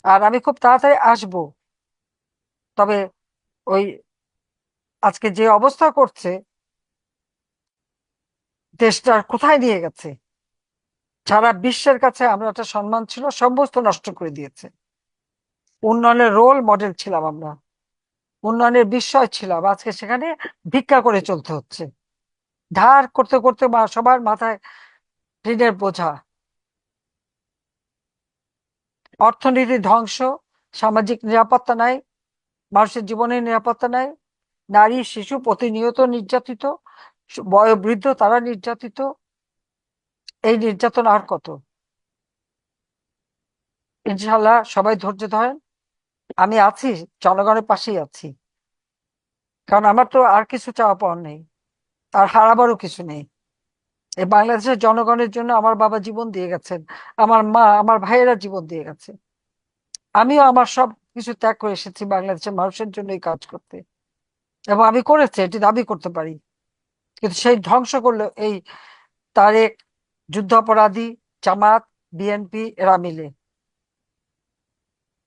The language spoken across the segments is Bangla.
আর আমি খুব তাড়াতাড়ি আসবো। তবে ওই আজকে যে অবস্থা করছে, দেশটার কোথায় নিয়ে গেছে, সারা বিশ্বের কাছে আমরা একটা সম্মান ছিল, সমস্ত নষ্ট করে দিয়েছে। উন্নয়নের রোল মডেল ছিলাম আমরা, উন্নয়নের বিস্ময় ছিলাম, আজকে সেখানে ভিক্ষা করে চলতে হচ্ছে। ধার করতে করতে সবার মাথায় ঋণের বোঝা, অর্থনীতি ধ্বংস, সামাজিক নিরাপত্তা নাই, মানুষের জীবনের নিরাপত্তা নাই, নারী শিশু প্রতিনিয়ত নির্যাতিত, বয়োবৃদ্ধ তারা নির্যাতিত। এই নির্যাতন আর কত? ইনশাল্লাহ সবাই ধৈর্য ধরেন, আমি আছি, জনগণের পাশেই আছি। কারণ আমার তো আর কিছু চাওয়া পাওয়ার নেই, আর হারাবারও কিছু নেই। এই বাংলাদেশের জনগণের জন্য আমার বাবা জীবন দিয়ে গেছেন, আমার মা আমার ভাইয়েরা জীবন দিয়ে গেছে। আমিও আমার সব কিছু ত্যাগ করে এসেছি বাংলাদেশের মানুষের জন্যই কাজ করতে, এবং আমি করেছি, এটি দাবি করতে পারি। কিন্তু সেই ধ্বংস করলো এই তারেক, যুদ্ধাপরাধী, জামাত, বিএনপি এরা মিলে।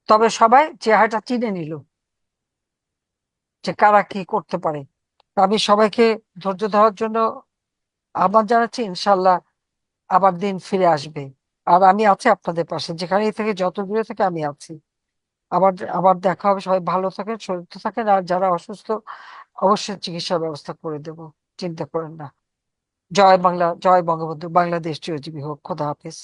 তবে সবাই চেহারাটা চিনে নিল যে কারা কি করতে পারে। আমি সবাইকে ধৈর্য ধরার জন্য আহ্বান জানাচ্ছি। ইনশাল্লাহ আবার দিন ফিরে আসবে, আর আমি আছি আপনাদের পাশে, যেখানেই থেকে যত দূরে থেকে আমি আছি। আবার আবার দেখা হবে। সবাই ভালো থাকেন, সুস্থ থাকেন, আর যারা অসুস্থ অবশ্যই চিকিৎসার ব্যবস্থা করে দেব, চিন্তা করেন না। জয় বাংলা, জয় বঙ্গবন্ধু, বাংলাদেশ চিরজীবী হোক। খোদা হাফেজ।